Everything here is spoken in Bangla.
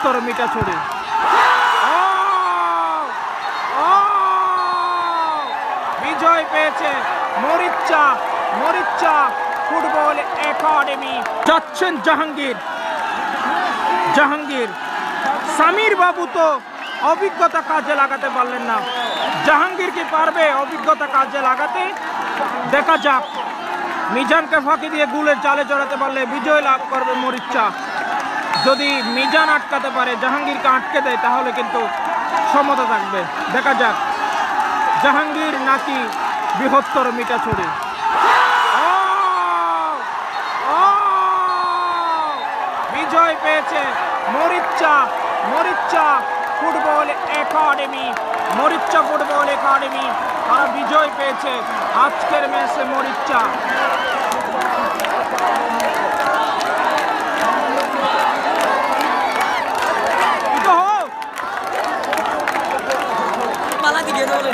বৃহত্তর মিঠাছড়ি। বিজয় পেয়েছে মরিচ্চা ফুটবল একাডেমি। যাচ্ছেন জাহাঙ্গীর। সামির বাবু তো অভিজ্ঞতা কাজে লাগাতে পারলেন না। জাহাঙ্গীর কি পারবে অভিজ্ঞতা কাজে লাগাতে? দেখা যাক। মিজানকে ফাঁকি দিয়ে গুলের জালে জড়াতে পারলে বিজয় লাভ করবে মরিচ্চা। যদি মিজান আটকাতে পারে, জাহাঙ্গীরকে আটকে দেয়, তাহলে কিন্তু সমতা থাকবে। দেখা যাক জাহাঙ্গীর নাকি বৃহত্তর মিঠাছড়ি। বিজয় পেয়েছে মরিচ্চা ফুটবল একাডেমি। তারা বিজয় পেয়েছে আজকের ম্যাচে মরিচ্চা। malah 3 gol.